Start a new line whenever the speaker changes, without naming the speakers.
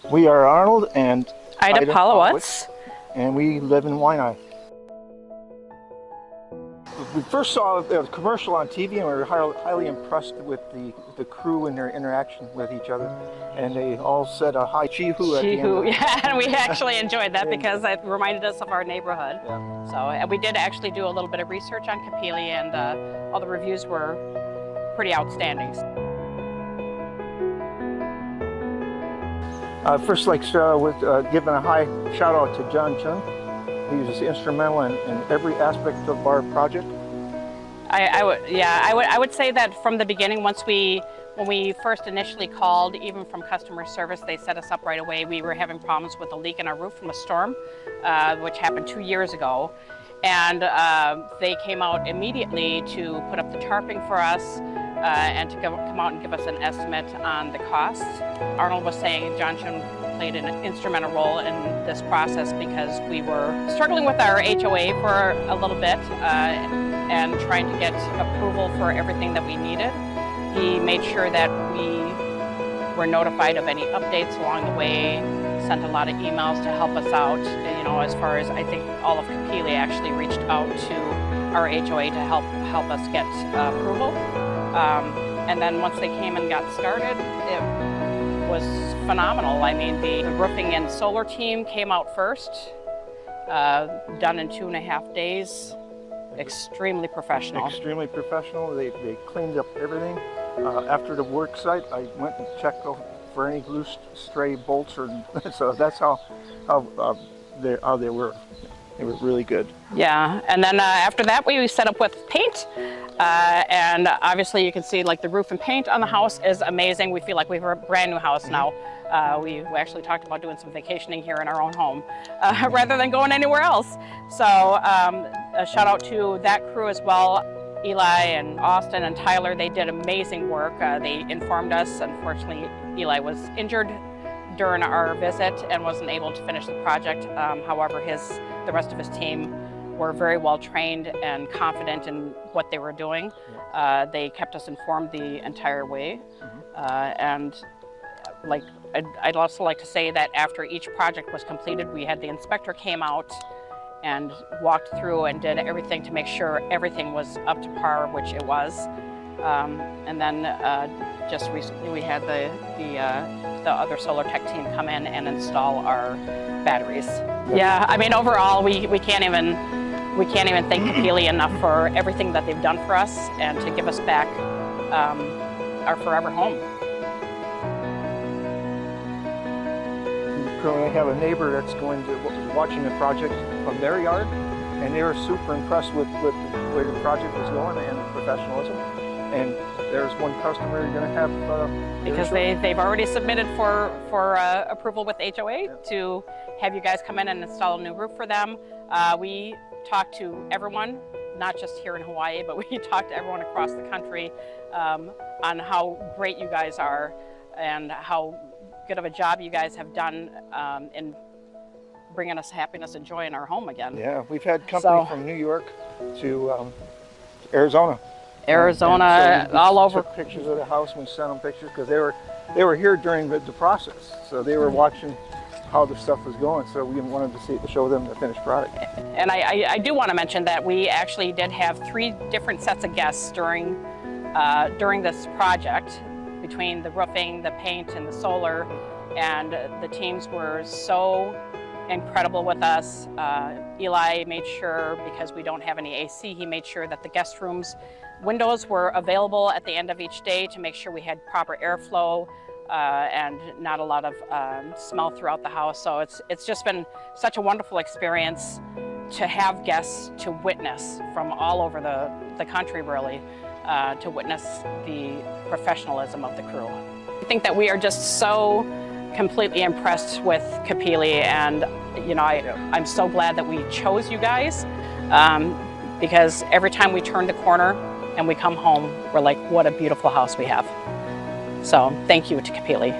We are Arnold and
𝗩𝗶𝗱𝗲𝗀𝗍𝗂,
and we live in Waianae. We first saw the commercial on TV and we were highly impressed with the crew and their interaction with each other. And they all said a hi 𝗍𝗲 at the end.
Yeah, and we actually enjoyed that because it reminded us of our neighborhood.
Yeah.
So, and we did actually do a little bit of research on Kapili, and all the reviews were pretty outstanding.
First, like giving a high shout out to John Chung. He was instrumental in every aspect of our project.
I would say that from the beginning, when we first initially called, even from customer service, they set us up right away. We were having problems with a leak in our roof from a storm, which happened 2 years ago. And they came out immediately to put up the tarping for us and to come out and give us an estimate on the costs. Arnold was saying John Chung played an instrumental role in this process because we were struggling with our HOA for a little bit and trying to get approval for everything that we needed. He made sure that we were notified of any updates along the way, sent a lot of emails to help us out. You know, as far as I think all of Kapili actually reached out to our HOA to help us get approval. And then once they came and got started, it was phenomenal. I mean, the roofing and solar team came out first, done in 2.5 days. Extremely professional.
Extremely professional. They cleaned up everything. After the work site, I went and checked for any loose stray bolts, so that's how they were. They were really good.
Yeah, and then after that we set up with paint, and obviously you can see like the roof and paint on the house is amazing. We feel like we have a brand new house now. We actually talked about doing some vacationing here in our own home rather than going anywhere else. So a shout out to that crew as well. Eli and Austin and Tyler, they did amazing work. They informed us. Unfortunately, Eli was injured during our visit and wasn't able to finish the project. However, the rest of his team were very well trained and confident in what they were doing. They kept us informed the entire way. And I'd also like to say that after each project was completed, we had the inspector came out and walked through and did everything to make sure everything was up to par, which it was. And then just recently we had the other solar tech team come in and install our batteries. Yeah, I mean overall we can't even thank Kapili enough for everything that they've done for us and to give us back our forever home.
We currently have a neighbor that's watching the project from their yard, and they were super impressed with where the project was going and the professionalism. And there's one customer you're going to have
because they've already submitted for approval with HOA to have you guys come in and install a new roof for them. We talked to everyone, not just here in Hawaii, but we talked to everyone across the country on how great you guys are and how good of a job you guys have done in bringing us happiness and joy in our home again.
Yeah, we've had company from New York to Arizona.
Arizona,
so
all over.
Took pictures of the house and we sent them pictures because they were here during the process, so they were watching how the stuff was going. So we wanted to show them the finished product.
And I do want to mention that we actually did have 3 different sets of guests during this project, between the roofing, the paint, and the solar, and the teams were so incredible with us. Eli made sure, because we don't have any AC, he made sure that the guest rooms windows were available at the end of each day to make sure we had proper airflow and not a lot of smell throughout the house. So it's just been such a wonderful experience to have guests to witness from all over the country, really, to witness the professionalism of the crew. I think that we are just so completely impressed with Kapili, and you know, I'm so glad that we chose you guys because every time we turn the corner and we come home, we're like, what a beautiful house we have. So thank you to Kapili.